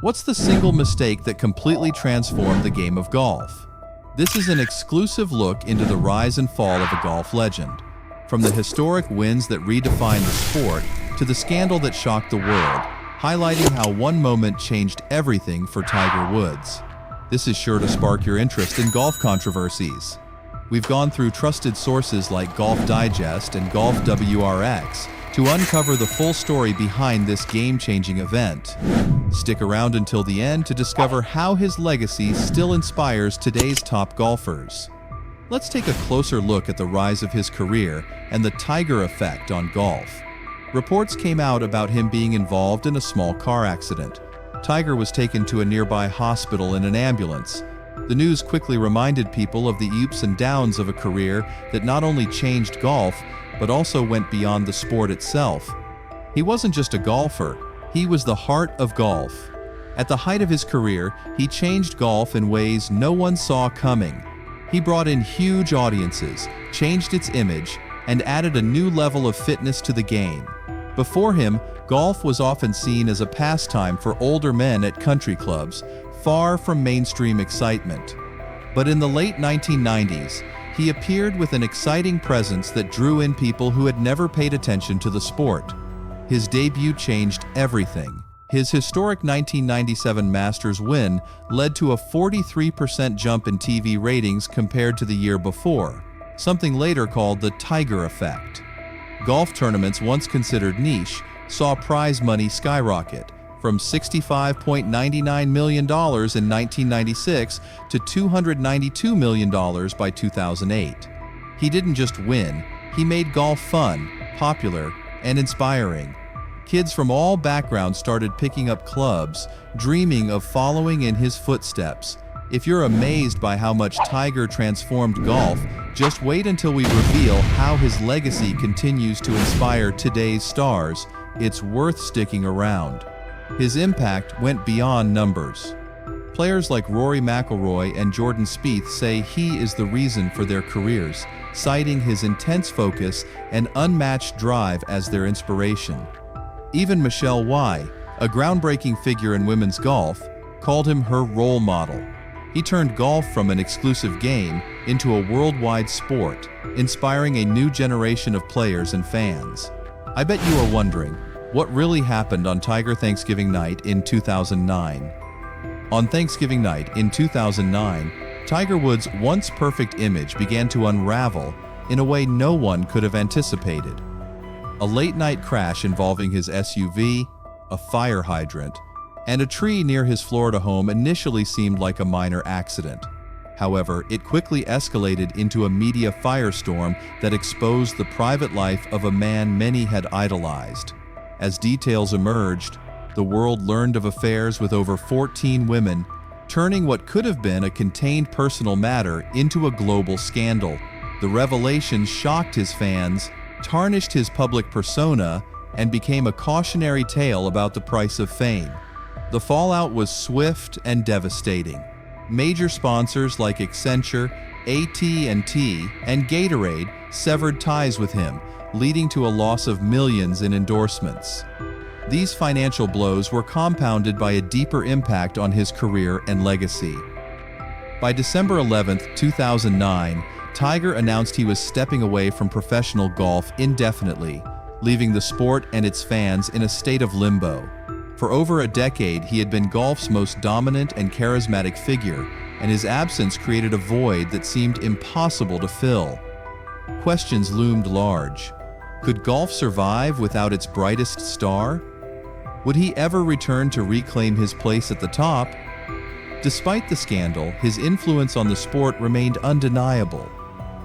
What's the single mistake that completely transformed the game of golf? This is an exclusive look into the rise and fall of a golf legend. From the historic wins that redefined the sport to the scandal that shocked the world, highlighting how one moment changed everything for Tiger Woods. This is sure to spark your interest in golf controversies. We've gone through trusted sources like Golf Digest and Golf WRX to uncover the full story behind this game-changing event. Stick around until the end to discover how his legacy still inspires today's top golfers. Let's take a closer look at the rise of his career and the Tiger effect on golf. Reports came out about him being involved in a small car accident. Tiger was taken to a nearby hospital in an ambulance. The news quickly reminded people of the ups and downs of a career that not only changed golf, but also went beyond the sport itself. He wasn't just a golfer, he was the heart of golf. At the height of his career, he changed golf in ways no one saw coming. He brought in huge audiences, changed its image, and added a new level of fitness to the game. Before him, golf was often seen as a pastime for older men at country clubs, far from mainstream excitement. But in the late 1990s, he appeared with an exciting presence that drew in people who had never paid attention to the sport. His debut changed everything. His historic 1997 Masters win led to a 43% jump in TV ratings compared to the year before, something later called the Tiger effect. Golf tournaments once considered niche saw prize money skyrocket from $65.99 million in 1996 to $292 million by 2008. He didn't just win, he made golf fun, popular, and inspiring. Kids from all backgrounds started picking up clubs, dreaming of following in his footsteps. If you're amazed by how much Tiger transformed golf, just wait until we reveal how his legacy continues to inspire today's stars. It's worth sticking around. His impact went beyond numbers. Players like Rory McIlroy and Jordan Spieth say he is the reason for their careers, citing his intense focus and unmatched drive as their inspiration. Even Michelle Wie, a groundbreaking figure in women's golf, called him her role model. He turned golf from an exclusive game into a worldwide sport, inspiring a new generation of players and fans. I bet you are wondering, what really happened on Tiger Thanksgiving night in 2009? On Thanksgiving night in 2009, Tiger Woods' once perfect image began to unravel in a way no one could have anticipated. A late-night crash involving his SUV, a fire hydrant, and a tree near his Florida home initially seemed like a minor accident. However, it quickly escalated into a media firestorm that exposed the private life of a man many had idolized. As details emerged, the world learned of affairs with over 14 women, turning what could have been a contained personal matter into a global scandal. The revelation shocked his fans, tarnished his public persona, and became a cautionary tale about the price of fame. The fallout was swift and devastating. Major sponsors like Accenture, AT&T, and Gatorade severed ties with him, leading to a loss of millions in endorsements. These financial blows were compounded by a deeper impact on his career and legacy. By December 11, 2009, Tiger announced he was stepping away from professional golf indefinitely, leaving the sport and its fans in a state of limbo. For over a decade, he had been golf's most dominant and charismatic figure, and his absence created a void that seemed impossible to fill. Questions loomed large. Could golf survive without its brightest star? Would he ever return to reclaim his place at the top? Despite the scandal, his influence on the sport remained undeniable.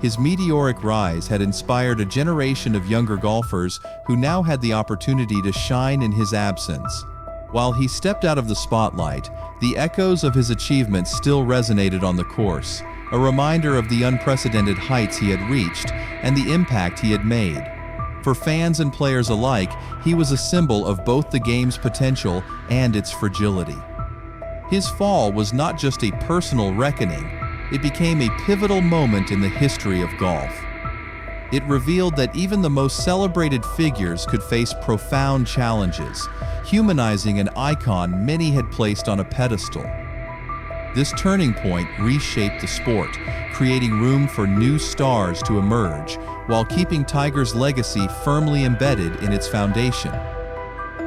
His meteoric rise had inspired a generation of younger golfers who now had the opportunity to shine in his absence. While he stepped out of the spotlight, the echoes of his achievements still resonated on the course, a reminder of the unprecedented heights he had reached and the impact he had made. For fans and players alike, he was a symbol of both the game's potential and its fragility. His fall was not just a personal reckoning, it became a pivotal moment in the history of golf. It revealed that even the most celebrated figures could face profound challenges, humanizing an icon many had placed on a pedestal. This turning point reshaped the sport, creating room for new stars to emerge, while keeping Tiger's legacy firmly embedded in its foundation.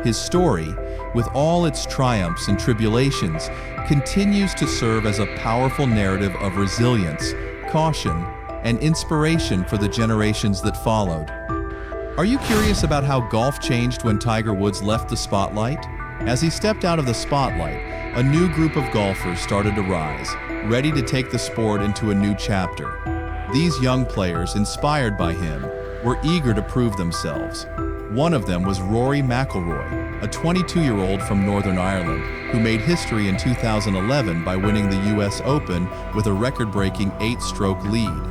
His story, with all its triumphs and tribulations, continues to serve as a powerful narrative of resilience, caution, and inspiration for the generations that followed. Are you curious about how golf changed when Tiger Woods left the spotlight? As he stepped out of the spotlight, a new group of golfers started to rise, ready to take the sport into a new chapter. These young players, inspired by him, were eager to prove themselves. One of them was Rory McIlroy, a 22-year-old from Northern Ireland, who made history in 2011 by winning the US Open with a record-breaking 8-stroke lead.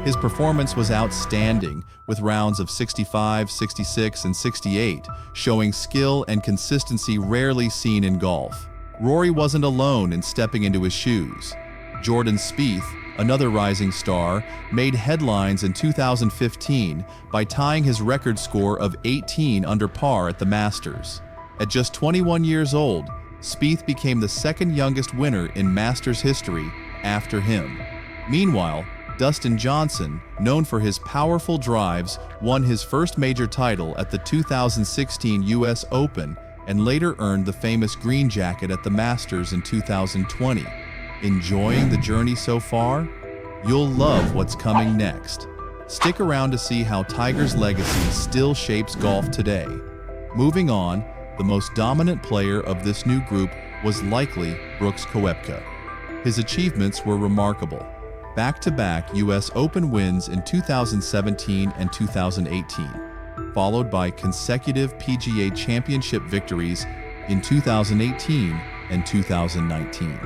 His performance was outstanding, with rounds of 65, 66, and 68, showing skill and consistency rarely seen in golf. Rory wasn't alone in stepping into his shoes. Jordan Spieth, another rising star, made headlines in 2015 by tying his record score of 18 under par at the Masters. At just 21 years old, Spieth became the second youngest winner in Masters history after him. Meanwhile, Dustin Johnson, known for his powerful drives, won his first major title at the 2016 US Open and later earned the famous green jacket at the Masters in 2020. Enjoying the journey so far? You'll love what's coming next. Stick around to see how Tiger's legacy still shapes golf today. Moving on, the most dominant player of this new group was likely Brooks Koepka. His achievements were remarkable. Back-to-back US Open wins in 2017 and 2018, followed by consecutive PGA Championship victories in 2018 and 2019.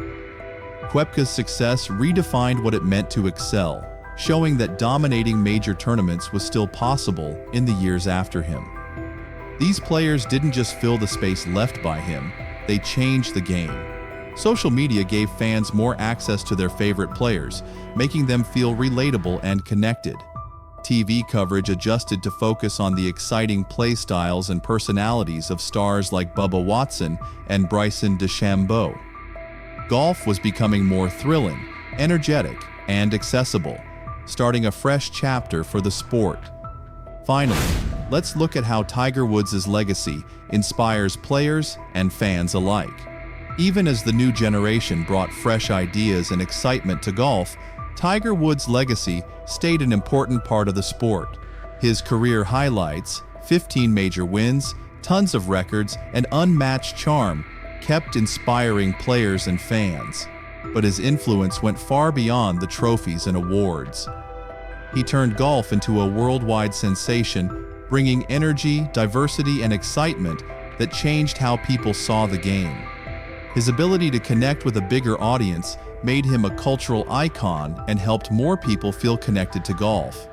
Koepka's success redefined what it meant to excel, showing that dominating major tournaments was still possible in the years after him. These players didn't just fill the space left by him, they changed the game. Social media gave fans more access to their favorite players, making them feel relatable and connected. TV coverage adjusted to focus on the exciting play styles and personalities of stars like Bubba Watson and Bryson DeChambeau. Golf was becoming more thrilling, energetic, and accessible, starting a fresh chapter for the sport. Finally, let's look at how Tiger Woods' legacy inspires players and fans alike. Even as the new generation brought fresh ideas and excitement to golf, Tiger Woods' legacy stayed an important part of the sport. His career highlights, 15 major wins, tons of records, and unmatched charm kept inspiring players and fans. But his influence went far beyond the trophies and awards. He turned golf into a worldwide sensation, bringing energy, diversity, and excitement that changed how people saw the game. His ability to connect with a bigger audience made him a cultural icon and helped more people feel connected to golf.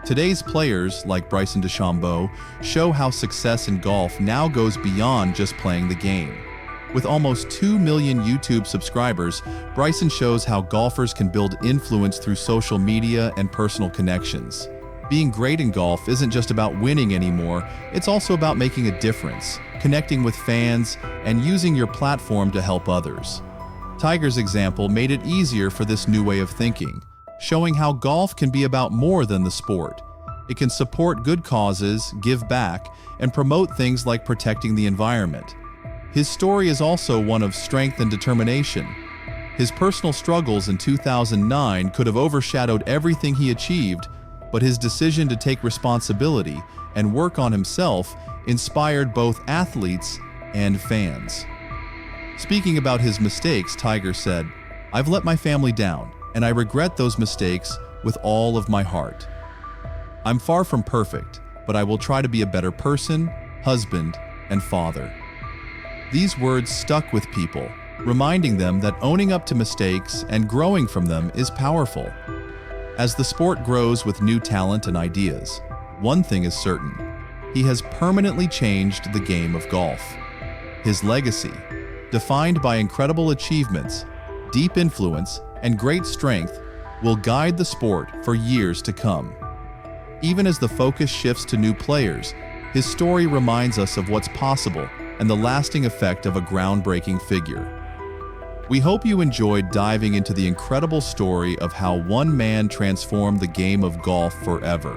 Today's players, like Bryson DeChambeau, show how success in golf now goes beyond just playing the game. With almost 2 million YouTube subscribers, Bryson shows how golfers can build influence through social media and personal connections. Being great in golf isn't just about winning anymore, it's also about making a difference, connecting with fans, and using your platform to help others. Tiger's example made it easier for this new way of thinking, showing how golf can be about more than the sport. It can support good causes, give back, and promote things like protecting the environment. His story is also one of strength and determination. His personal struggles in 2009 could have overshadowed everything he achieved, but his decision to take responsibility and work on himself inspired both athletes and fans. Speaking about his mistakes, Tiger said, "I've let my family down, and I regret those mistakes with all of my heart. I'm far from perfect, but I will try to be a better person, husband, and father." These words stuck with people, reminding them that owning up to mistakes and growing from them is powerful. As the sport grows with new talent and ideas, one thing is certain: he has permanently changed the game of golf. His legacy, defined by incredible achievements, deep influence, and great strength, will guide the sport for years to come. Even as the focus shifts to new players, his story reminds us of what's possible and the lasting effect of a groundbreaking figure. We hope you enjoyed diving into the incredible story of how one man transformed the game of golf forever.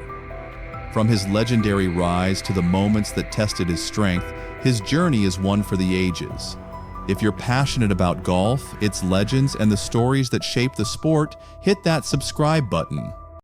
From his legendary rise to the moments that tested his strength, his journey is one for the ages. If you're passionate about golf, its legends, and the stories that shape the sport, hit that subscribe button.